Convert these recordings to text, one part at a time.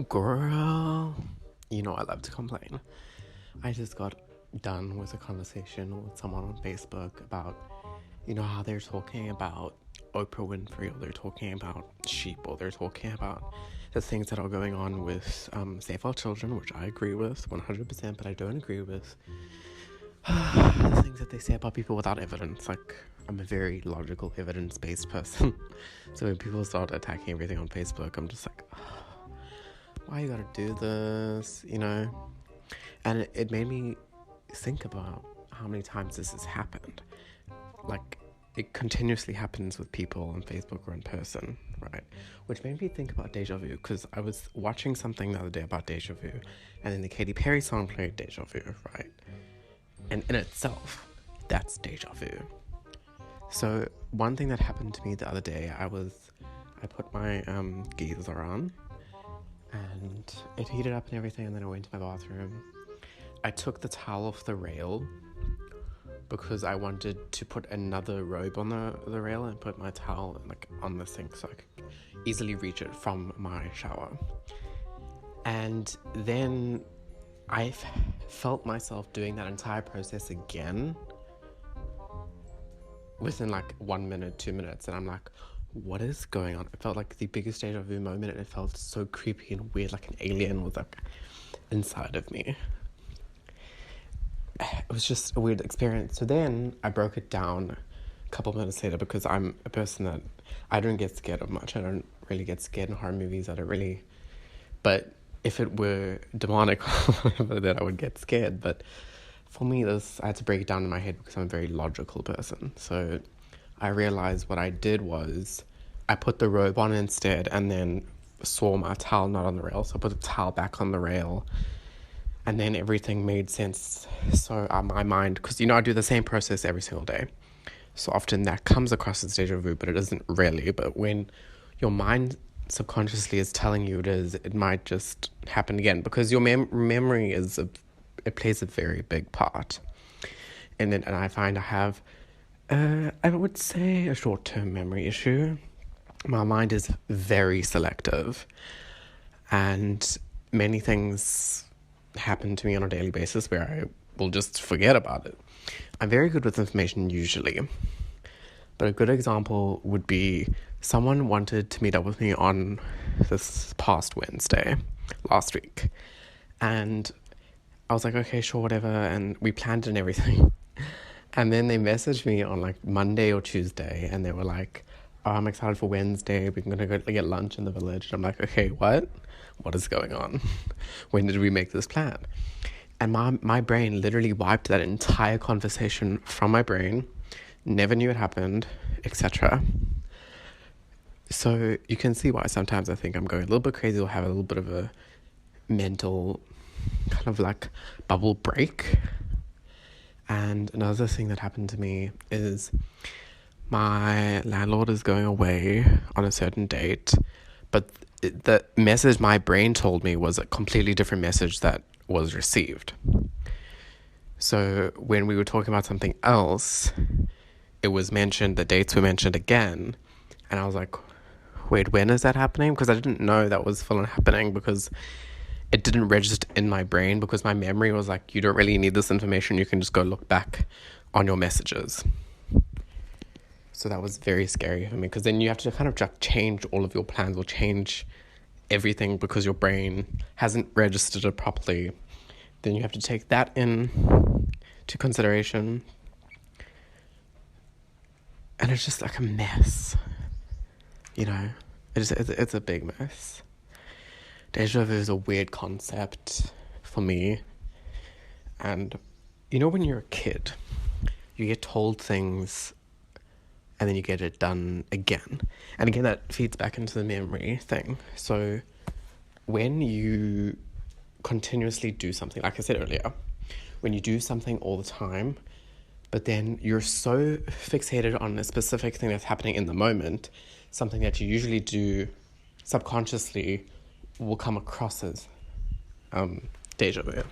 Girl, I love to complain. I just got done with a conversation with someone on Facebook about, how they're talking about Oprah Winfrey, or they're talking about sheep, or they're talking about the things that are going on with Save Our Children, which I agree with 100%, but I don't agree with the things that they say about people without evidence. Like, I'm a very logical, evidence-based person. So when people start attacking everything on Facebook, I'm just like, why you gotta do this, And it made me think about how many times this has happened. Like, it continuously happens with people on Facebook or in person, right? Which made me think about Déjà Vu, because I was watching something the other day about Déjà Vu, and then the Katy Perry song played Déjà Vu, right? And in itself, that's Déjà Vu. So one thing that happened to me the other day, I put my geyser on, and it heated up and everything, and then I went to my bathroom. I took the towel off the rail because I wanted to put another robe on the rail and put my towel on the sink so I could easily reach it from my shower. And then I felt myself doing that entire process again within 1 minute, 2 minutes, and I'm like, what is going on? It felt like the biggest deja vu moment, and it felt so creepy and weird, like an alien was inside of me. It was just a weird experience. So then I broke it down a couple minutes later, because I'm a person that I don't get scared of much. I don't really get scared in horror movies. I don't really, but if it were demonic or whatever, then I would get scared. But for me, I had to break it down in my head because I'm a very logical person. So I realized what I did was I put the robe on instead, and then saw my towel not on the rail. So I put the towel back on the rail, and then everything made sense. So my mind, because I do the same process every single day. So often that comes across as deja vu, but it isn't really. But when your mind subconsciously is telling you it might just happen again, because your memory it plays a very big part. And I find I have, I would say, a short-term memory issue. My mind is very selective, and many things happen to me on a daily basis where I will just forget about it. I'm very good with information usually, but a good example would be someone wanted to meet up with me on this past Wednesday, last week, and I was like, okay, sure, whatever, and we planned it and everything. And then they messaged me on Monday or Tuesday, and they were like, oh, I'm excited for Wednesday, we're gonna go get lunch in the village. And I'm like, okay, what is going on? When did we make this plan? And my brain literally wiped that entire conversation from my brain, never knew it happened, etc. So you can see why sometimes I think I'm going a little bit crazy, or have a little bit of a mental kind of bubble break. And another thing that happened to me is my landlord is going away on a certain date, but the message my brain told me was a completely different message that was received. So when we were talking about something else, it was mentioned, the dates were mentioned again, and I was like, wait, when is that happening? Because I didn't know that was full on happening, because it didn't register in my brain, because my memory was like, you don't really need this information, you can just go look back on your messages. So that was very scary for me, because then you have to kind of change all of your plans, or change everything, because your brain hasn't registered it properly. Then you have to take that in to consideration, and it's just like a mess, it's a big mess. Deja vu is a weird concept for me. And when you're a kid, you get told things and then you get it done again. And again, that feeds back into the memory thing. So when you continuously do something, like I said earlier, when you do something all the time, but then you're so fixated on a specific thing that's happening in the moment, something that you usually do subconsciously will come across as deja vu.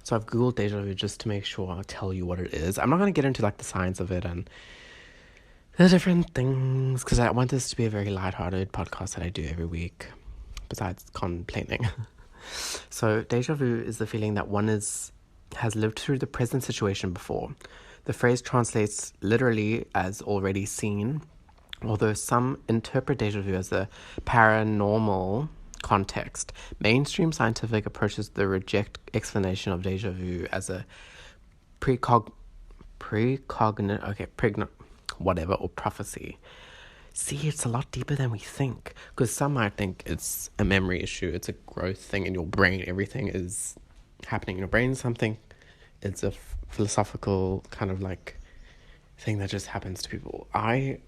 So I've Googled deja vu just to make sure I'll tell you what it is. I'm not going to get into the science of it and the different things, because I want this to be a very lighthearted podcast that I do every week. besides complaining. So déjà vu is the feeling that one has lived through the present situation before. The phrase translates literally as already seen, although some interpret déjà vu as a paranormal context. Mainstream scientific approaches the reject explanation of déjà vu as a whatever, or prophecy. See, it's a lot deeper than we think, because some might think it's a memory issue, it's a growth thing in your brain, everything is happening in your brain, something, it's a philosophical kind of like thing that just happens to people. I,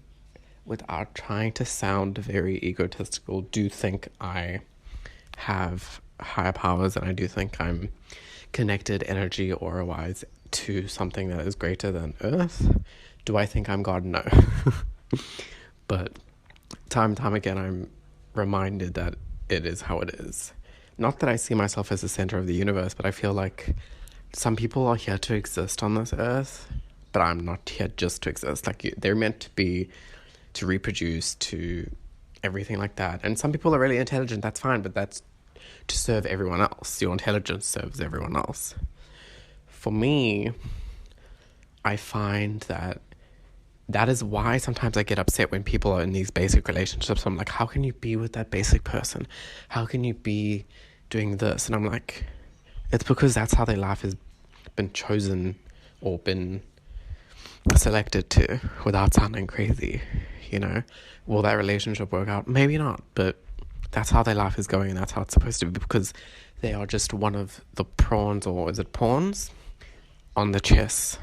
without trying to sound very egotistical, do think I have higher powers, and I do think I'm connected energy aura-wise to something that is greater than Earth. Do I think I'm God? No. But time and time again, I'm reminded that it is how it is. Not that I see myself as the center of the universe, but I feel like some people are here to exist on this earth, but I'm not here just to exist. Like, they're meant to be, to reproduce, to everything like that. And some people are really intelligent, that's fine, but that's to serve everyone else. Your intelligence serves everyone else. For me, I find that is why sometimes I get upset when people are in these basic relationships. I'm like, how can you be with that basic person? How can you be doing this? And I'm like, it's because that's how their life has been chosen or been selected to, without sounding crazy, you know? Will that relationship work out? Maybe not, but that's how their life is going, and that's how it's supposed to be, because they are just one of the prawns, or is it pawns, on the chess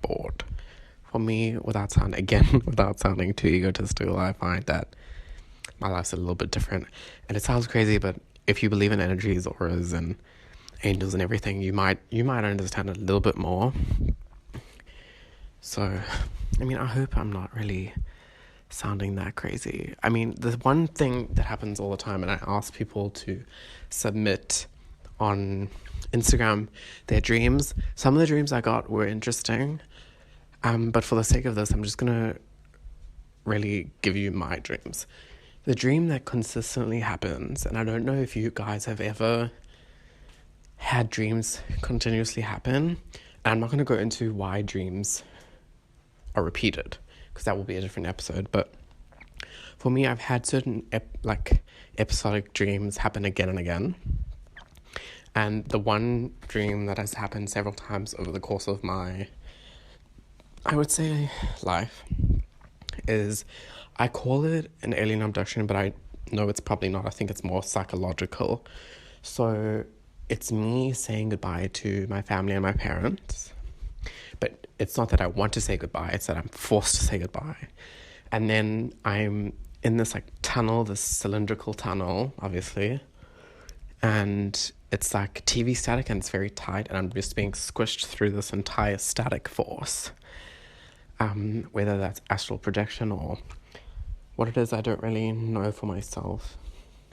board. For me, without sounding too egotistical, I find that my life's a little bit different. And it sounds crazy, but if you believe in energies, auras, and angels and everything, you might understand it a little bit more. So, I mean, I hope I'm not really sounding that crazy. I mean, the one thing that happens all the time, and I ask people to submit on Instagram their dreams. Some of the dreams I got were interesting. But for the sake of this, I'm just going to really give you my dreams. The dream that consistently happens, and I don't know if you guys have ever had dreams continuously happen, and I'm not going to go into why dreams are repeated, because that will be a different episode, but for me, I've had certain episodic dreams happen again and again, and the one dream that has happened several times over the course of my, I would say, life, is, I call it an alien abduction, but I know it's probably not. I think it's more psychological. So it's me saying goodbye to my family and my parents, but it's not that I want to say goodbye, it's that I'm forced to say goodbye. And then I'm in this tunnel, this cylindrical tunnel, obviously, and it's like TV static, and it's very tight, and I'm just being squished through this entire static force. Whether that's astral projection or what it is, I don't really know for myself.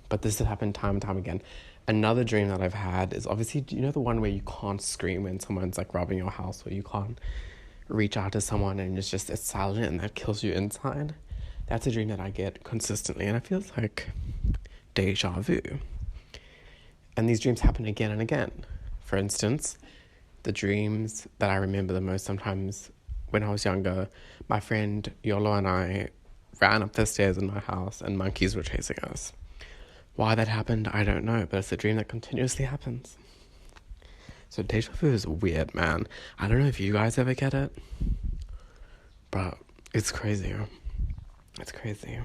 But this has happened time and time again. Another dream that I've had is, obviously, do you know the one where you can't scream when someone's robbing your house, or you can't reach out to someone and it's silent and that kills you inside? That's a dream that I get consistently, and it feels like deja vu. And these dreams happen again and again. For instance, the dreams that I remember the most, sometimes when I was younger, my friend Yolo and I ran up the stairs in my house and monkeys were chasing us. Why that happened, I don't know, but it's a dream that continuously happens. So deja vu is weird, man. I don't know if you guys ever get it, but it's crazy. It's crazy.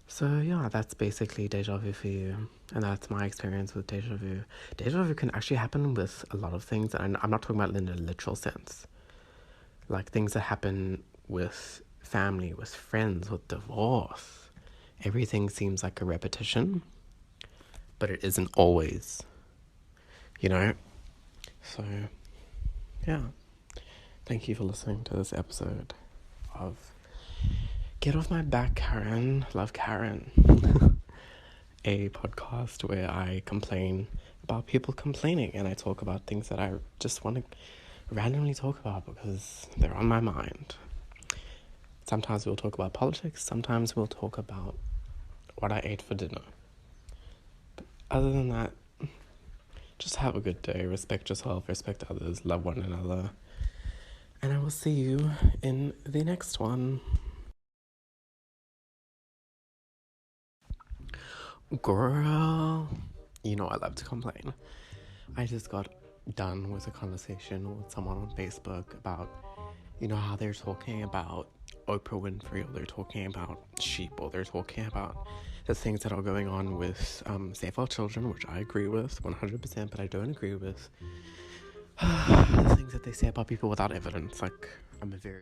So yeah, that's basically deja vu for you. And that's my experience with deja vu. Deja vu can actually happen with a lot of things. And I'm not talking about in a literal sense. Like things that happen with family, with friends, with divorce. Everything seems like a repetition. But it isn't always. You know? So, yeah. Thank you for listening to this episode of Get Off My Back, Karen. Love Karen. A podcast where I complain about people complaining, and I talk about things that I just want to randomly talk about because they're on my mind. Sometimes we'll talk about politics, sometimes we'll talk about what I ate for dinner. But other than that, just have a good day, respect yourself, respect others, love one another, and I will see you in the next one. Girl, you know I love to complain. I just got done with a conversation with someone on Facebook about, you know, how they're talking about Oprah Winfrey, or they're talking about sheep, or they're talking about the things that are going on with Save Our Children, which I agree with 100%, but I don't agree with the things that they say about people without evidence. Like, I'm a very